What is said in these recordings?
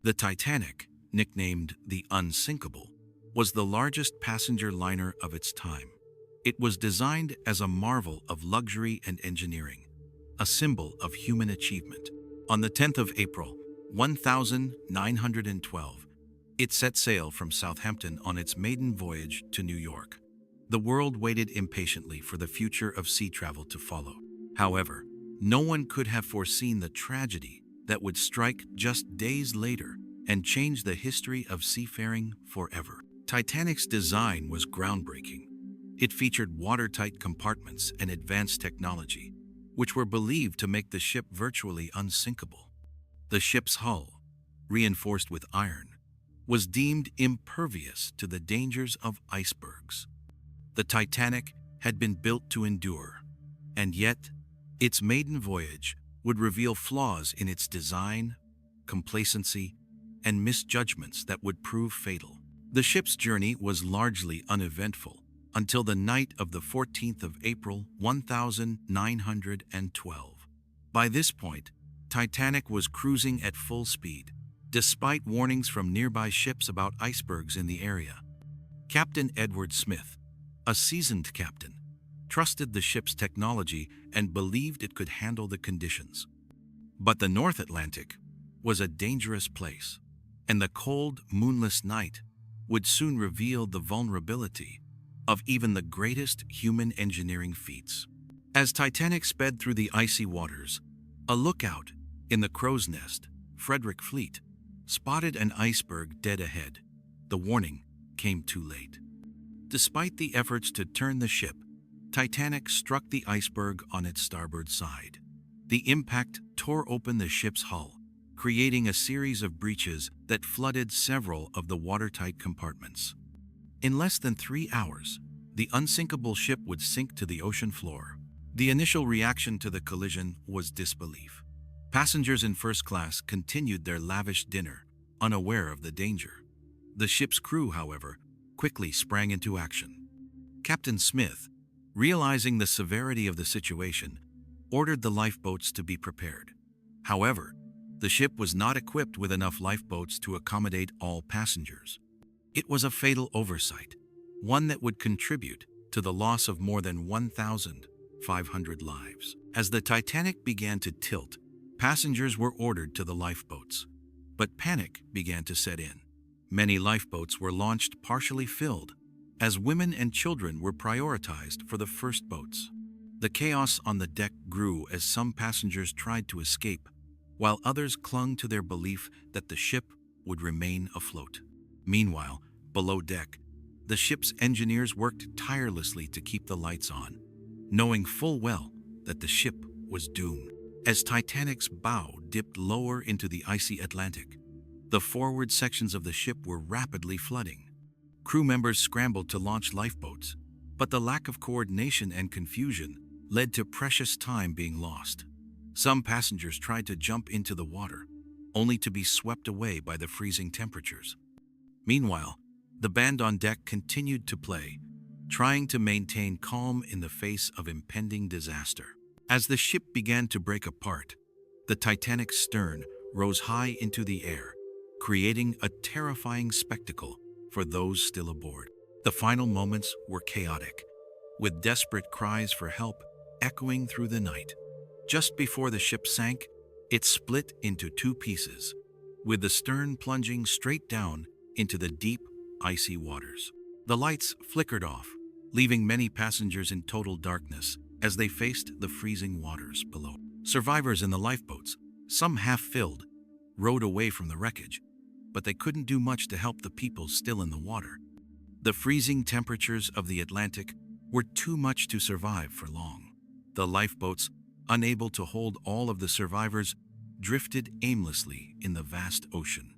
The Titanic, nicknamed the Unsinkable, was the largest passenger liner of its time. It was designed as a marvel of luxury and engineering, a symbol of human achievement. On the 10th of April, 1912, it set sail from Southampton on its maiden voyage to New York. The world waited impatiently for the future of sea travel to follow. However, no one could have foreseen the tragedy that would strike just days later and change the history of seafaring forever. Titanic's design was groundbreaking. It featured watertight compartments and advanced technology, which were believed to make the ship virtually unsinkable. The ship's hull, reinforced with iron, was deemed impervious to the dangers of icebergs. The Titanic had been built to endure, and yet its maiden voyage would reveal flaws in its design, complacency, and misjudgments that would prove fatal. The ship's journey was largely uneventful until the night of the 14th of April, 1912. By this point, Titanic was cruising at full speed, despite warnings from nearby ships about icebergs in the area. Captain Edward Smith, a seasoned captain, trusted the ship's technology and believed it could handle the conditions. But the North Atlantic was a dangerous place, and the cold, moonless night would soon reveal the vulnerability of even the greatest human engineering feats. As Titanic sped through the icy waters, a lookout in the Crow's Nest, Frederick Fleet, spotted an iceberg dead ahead. The warning came too late. Despite the efforts to turn the ship, Titanic struck the iceberg on its starboard side. The impact tore open the ship's hull, creating a series of breaches that flooded several of the watertight compartments. In less than 3 hours, the unsinkable ship would sink to the ocean floor. The initial reaction to the collision was disbelief. Passengers in first class continued their lavish dinner, unaware of the danger. The ship's crew, however, quickly sprang into action. Captain Smith, realizing the severity of the situation, ordered the lifeboats to be prepared. However, the ship was not equipped with enough lifeboats to accommodate all passengers. It was a fatal oversight, one that would contribute to the loss of more than 1,500 lives. As the Titanic began to tilt, passengers were ordered to the lifeboats. But panic began to set in. Many lifeboats were launched partially filled, as women and children were prioritized for the first boats. The chaos on the deck grew as some passengers tried to escape, while others clung to their belief that the ship would remain afloat. Meanwhile, below deck, the ship's engineers worked tirelessly to keep the lights on, knowing full well that the ship was doomed. As Titanic's bow dipped lower into the icy Atlantic, the forward sections of the ship were rapidly flooding. Crew members scrambled to launch lifeboats, but the lack of coordination and confusion led to precious time being lost. Some passengers tried to jump into the water, only to be swept away by the freezing temperatures. Meanwhile, the band on deck continued to play, trying to maintain calm in the face of impending disaster. As the ship began to break apart, the Titanic's stern rose high into the air, creating a terrifying spectacle for those still aboard. The final moments were chaotic, with desperate cries for help echoing through the night. Just before the ship sank, it split into 2 pieces, with the stern plunging straight down into the deep, icy waters. The lights flickered off, leaving many passengers in total darkness as they faced the freezing waters below. Survivors in the lifeboats, some half-filled, rowed away from the wreckage, but they couldn't do much to help the people still in the water. The freezing temperatures of the Atlantic were too much to survive for long. The lifeboats, unable to hold all of the survivors, drifted aimlessly in the vast ocean.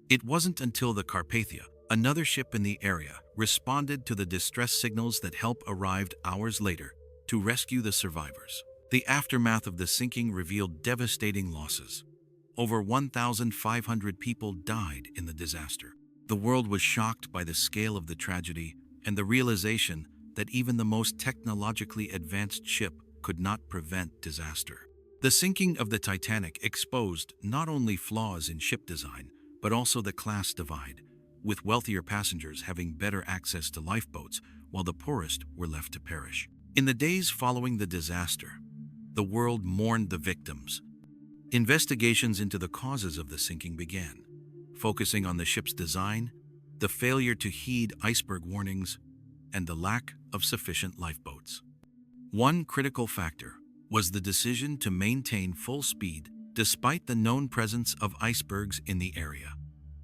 It wasn't until the Carpathia, another ship in the area, responded to the distress signals that help arrived hours later to rescue the survivors. The aftermath of the sinking revealed devastating losses. Over 1,500 people died in the disaster. The world was shocked by the scale of the tragedy and the realization that even the most technologically advanced ship could not prevent disaster. The sinking of the Titanic exposed not only flaws in ship design, but also the class divide, with wealthier passengers having better access to lifeboats while the poorest were left to perish. In the days following the disaster, the world mourned the victims. Investigations into the causes of the sinking began, focusing on the ship's design, the failure to heed iceberg warnings, and the lack of sufficient lifeboats. One critical factor was the decision to maintain full speed despite the known presence of icebergs in the area.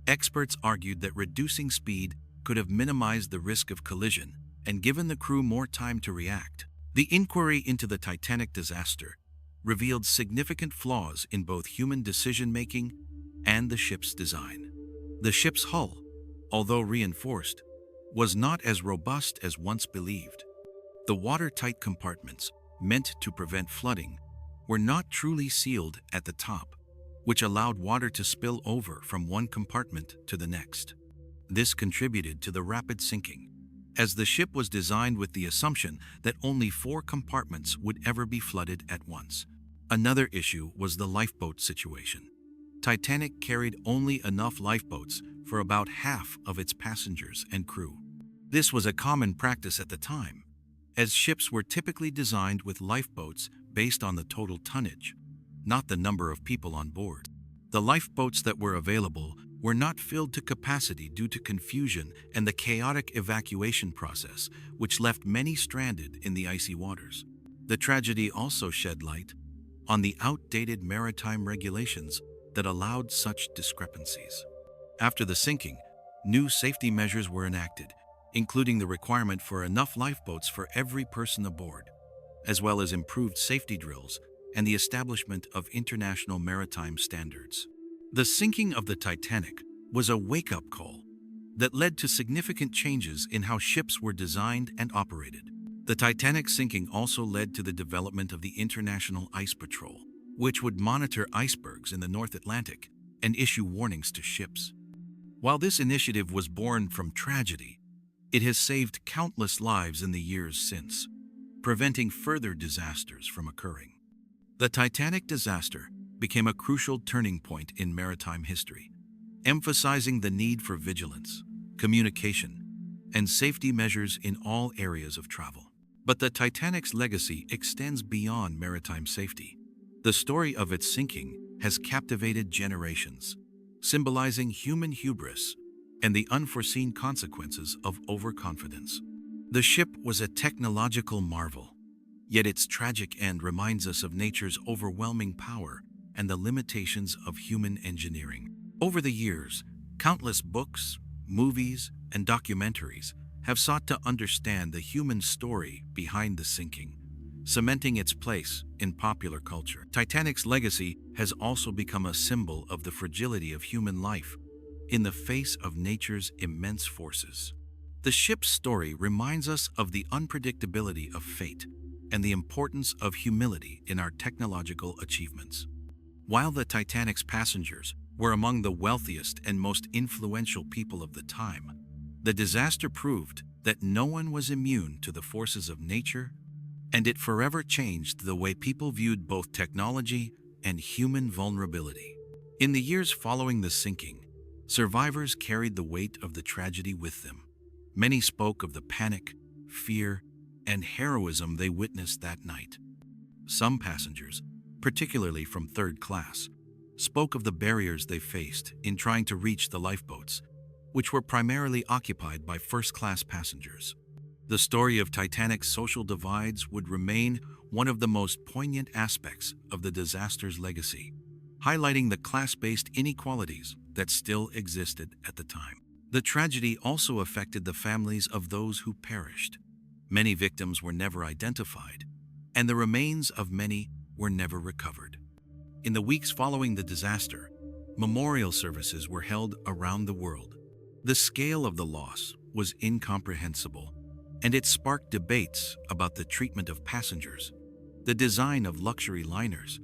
Experts argued that reducing speed could have minimized the risk of collision and given the crew more time to react. The inquiry into the Titanic disaster revealed significant flaws in both human decision-making and the ship's design. The ship's hull, although reinforced, was not as robust as once believed. The watertight compartments, meant to prevent flooding, were not truly sealed at the top, which allowed water to spill over from one compartment to the next. This contributed to the rapid sinking, as the ship was designed with the assumption that only 4 compartments would ever be flooded at once. Another issue was the lifeboat situation. Titanic carried only enough lifeboats for about half of its passengers and crew. This was a common practice at the time, as ships were typically designed with lifeboats based on the total tonnage, not the number of people on board. The lifeboats that were available were not filled to capacity due to confusion and the chaotic evacuation process, which left many stranded in the icy waters. The tragedy also shed light on the outdated maritime regulations that allowed such discrepancies. After the sinking, new safety measures were enacted, including the requirement for enough lifeboats for every person aboard, as well as improved safety drills and the establishment of international maritime standards. The sinking of the Titanic was a wake-up call that led to significant changes in how ships were designed and operated. The Titanic sinking also led to the development of the International Ice Patrol, which would monitor icebergs in the North Atlantic and issue warnings to ships. While this initiative was born from tragedy, it has saved countless lives in the years since, preventing further disasters from occurring. The Titanic disaster became a crucial turning point in maritime history, emphasizing the need for vigilance, communication, and safety measures in all areas of travel. But the Titanic's legacy extends beyond maritime safety. The story of its sinking has captivated generations, symbolizing human hubris and the unforeseen consequences of overconfidence. The ship was a technological marvel, yet its tragic end reminds us of nature's overwhelming power and the limitations of human engineering. Over the years, countless books, movies, and documentaries have sought to understand the human story behind the sinking, cementing its place in popular culture. Titanic's legacy has also become a symbol of the fragility of human life in the face of nature's immense forces. The ship's story reminds us of the unpredictability of fate and the importance of humility in our technological achievements. While the Titanic's passengers were among the wealthiest and most influential people of the time, the disaster proved that no one was immune to the forces of nature, and it forever changed the way people viewed both technology and human vulnerability. In the years following the sinking, survivors carried the weight of the tragedy with them. Many spoke of the panic, fear, and heroism they witnessed that night. Some passengers, particularly from third class, spoke of the barriers they faced in trying to reach the lifeboats, which were primarily occupied by first-class passengers. The story of Titanic's social divides would remain one of the most poignant aspects of the disaster's legacy, highlighting the class-based inequalities that still existed at the time. The tragedy also affected the families of those who perished. Many victims were never identified, and the remains of many were never recovered. In the weeks following the disaster, memorial services were held around the world. The scale of the loss was incomprehensible, and it sparked debates about the treatment of passengers, the design of luxury liners,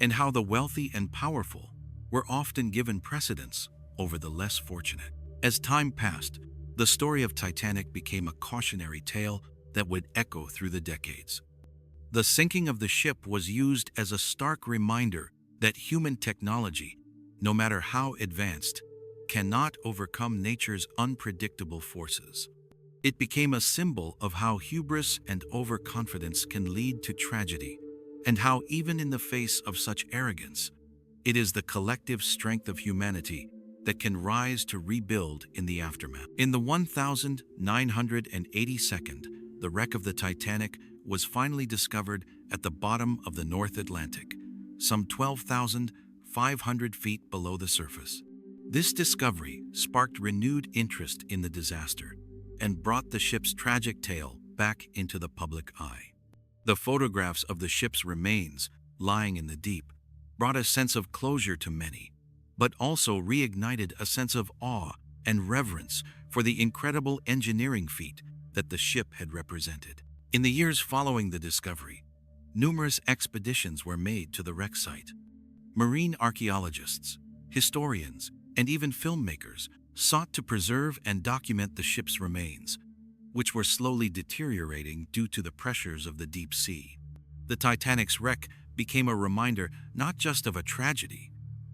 and how the wealthy and powerful were often given precedence over the less fortunate. As time passed, the story of Titanic became a cautionary tale that would echo through the decades. The sinking of the ship was used as a stark reminder that human technology, no matter how advanced, cannot overcome nature's unpredictable forces. It became a symbol of how hubris and overconfidence can lead to tragedy, and how even in the face of such arrogance, it is the collective strength of humanity that can rise to rebuild in the aftermath. In the 1982nd, the wreck of the Titanic was finally discovered at the bottom of the North Atlantic, some 12,500 feet below the surface. This discovery sparked renewed interest in the disaster and brought the ship's tragic tale back into the public eye. The photographs of the ship's remains lying in the deep brought a sense of closure to many, but also reignited a sense of awe and reverence for the incredible engineering feat that the ship had represented. In the years following the discovery, numerous expeditions were made to the wreck site. Marine archaeologists, historians, and even filmmakers sought to preserve and document the ship's remains, which were slowly deteriorating due to the pressures of the deep sea. The Titanic's wreck became a reminder not just of a tragedy,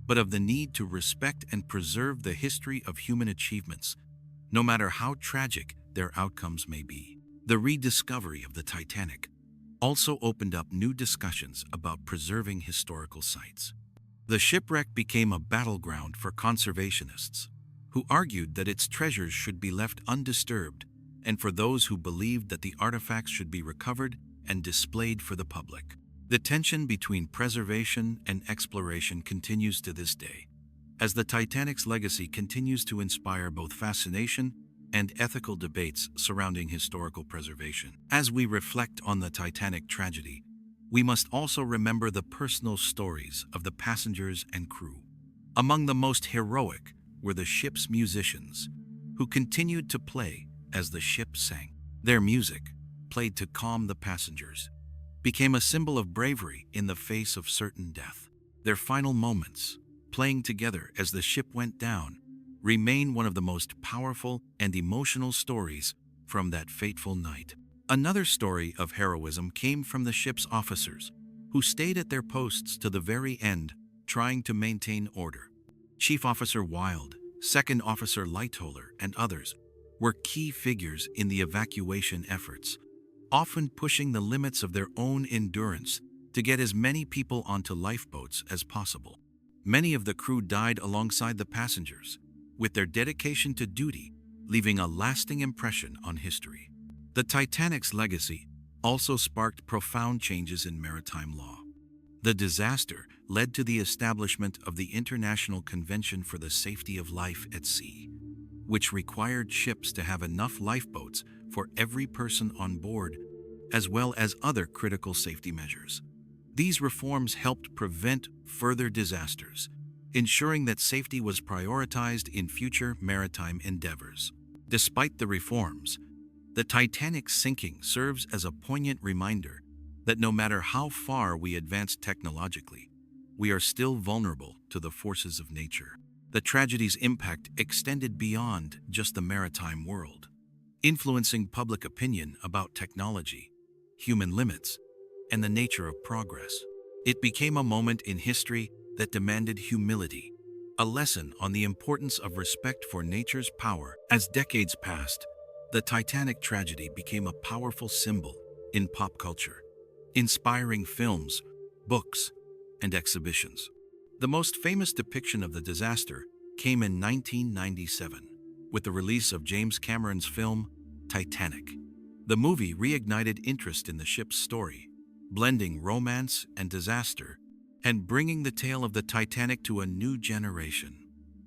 but of the need to respect and preserve the history of human achievements, no matter how tragic their outcomes may be. The rediscovery of the Titanic also opened up new discussions about preserving historical sites. The shipwreck became a battleground for conservationists, who argued that its treasures should be left undisturbed, and for those who believed that the artifacts should be recovered and displayed for the public. The tension between preservation and exploration continues to this day, as the Titanic's legacy continues to inspire both fascination and ethical debates surrounding historical preservation. As we reflect on the Titanic tragedy, we must also remember the personal stories of the passengers and crew. Among the most heroic were the ship's musicians, who continued to play as the ship sank. Their music, played to calm the passengers, became a symbol of bravery in the face of certain death. Their final moments, playing together as the ship went down, remain one of the most powerful and emotional stories from that fateful night. Another story of heroism came from the ship's officers, who stayed at their posts to the very end, trying to maintain order. Chief Officer Wilde, Second Officer Lightoller, and others were key figures in the evacuation efforts, often pushing the limits of their own endurance to get as many people onto lifeboats as possible. Many of the crew died alongside the passengers, with their dedication to duty leaving a lasting impression on history. The Titanic's legacy also sparked profound changes in maritime law. The disaster led to the establishment of the International Convention for the Safety of Life at Sea, which required ships to have enough lifeboats for every person on board, as well as other critical safety measures. These reforms helped prevent further disasters, ensuring that safety was prioritized in future maritime endeavors. Despite the reforms, the Titanic's sinking serves as a poignant reminder that no matter how far we advance technologically, we are still vulnerable to the forces of nature. The tragedy's impact extended beyond just the maritime world, influencing public opinion about technology, human limits, and the nature of progress. It became a moment in history that demanded humility, a lesson on the importance of respect for nature's power. As decades passed, the Titanic tragedy became a powerful symbol in pop culture, inspiring films, books, and exhibitions. The most famous depiction of the disaster came in 1997, with the release of James Cameron's film, Titanic. The movie reignited interest in the ship's story, blending romance and disaster, and bringing the tale of the Titanic to a new generation.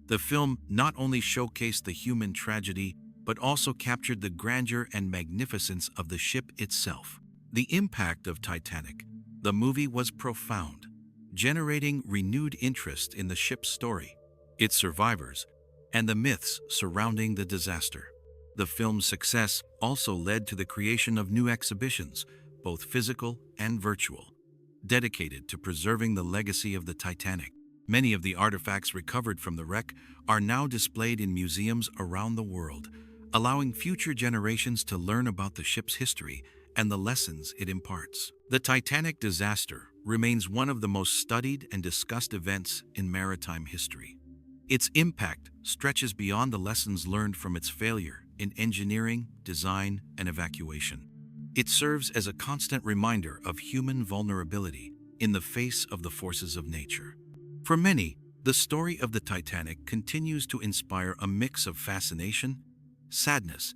The film not only showcased the human tragedy, but also captured the grandeur and magnificence of the ship itself. The impact of Titanic, the movie, was profound, generating renewed interest in the ship's story, its survivors, and the myths surrounding the disaster. The film's success also led to the creation of new exhibitions, both physical and virtual, dedicated to preserving the legacy of the Titanic. Many of the artifacts recovered from the wreck are now displayed in museums around the world, allowing future generations to learn about the ship's history and the lessons it imparts. The Titanic disaster remains one of the most studied and discussed events in maritime history. Its impact stretches beyond the lessons learned from its failure in engineering, design, and evacuation. It serves as a constant reminder of human vulnerability in the face of the forces of nature. For many, the story of the Titanic continues to inspire a mix of fascination, sadness,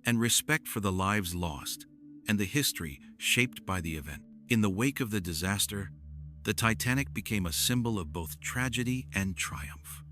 and respect for the lives lost and the history shaped by the event. In the wake of the disaster, the Titanic became a symbol of both tragedy and triumph.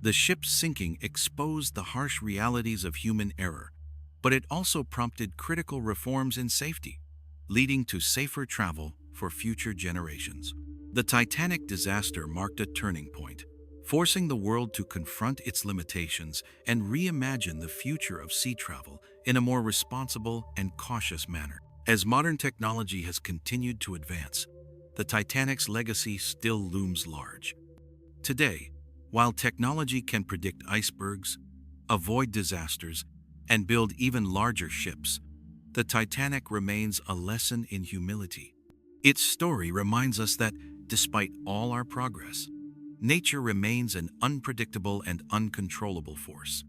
The ship's sinking exposed the harsh realities of human error, but it also prompted critical reforms in safety, leading to safer travel for future generations. The Titanic disaster marked a turning point, forcing the world to confront its limitations and reimagine the future of sea travel in a more responsible and cautious manner. As modern technology has continued to advance, the Titanic's legacy still looms large. Today, while technology can predict icebergs, avoid disasters, and build even larger ships, the Titanic remains a lesson in humility. Its story reminds us that, despite all our progress, nature remains an unpredictable and uncontrollable force,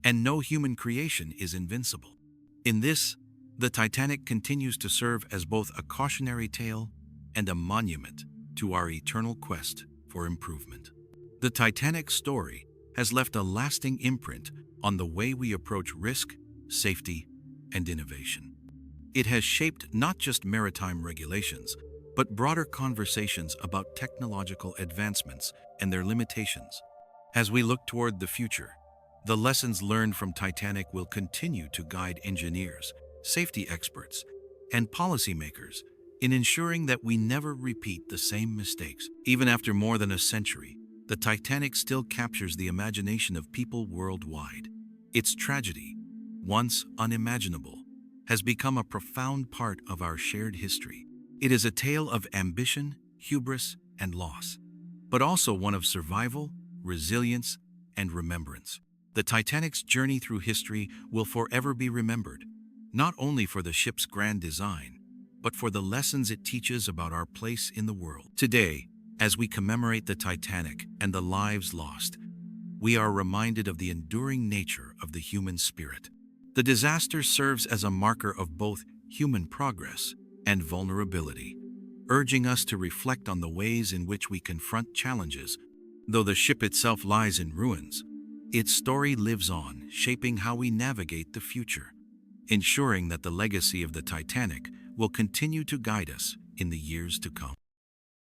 and no human creation is invincible. In this, the Titanic continues to serve as both a cautionary tale and a monument to our eternal quest for improvement. The Titanic's story has left a lasting imprint on the way we approach risk, safety, and innovation. It has shaped not just maritime regulations, but broader conversations about technological advancements and their limitations. As we look toward the future, the lessons learned from Titanic will continue to guide engineers, safety experts, and policymakers in ensuring that we never repeat the same mistakes. Even after more than a century, the Titanic still captures the imagination of people worldwide. Its tragedy, once unimaginable, has become a profound part of our shared history. It is a tale of ambition, hubris, and loss, but also one of survival, resilience, and remembrance. The Titanic's journey through history will forever be remembered, not only for the ship's grand design, but for the lessons it teaches about our place in the world. Today, as we commemorate the Titanic and the lives lost, we are reminded of the enduring nature of the human spirit. The disaster serves as a marker of both human progress and vulnerability, urging us to reflect on the ways in which we confront challenges. Though the ship itself lies in ruins, its story lives on, shaping how we navigate the future, ensuring that the legacy of the Titanic will continue to guide us in the years to come.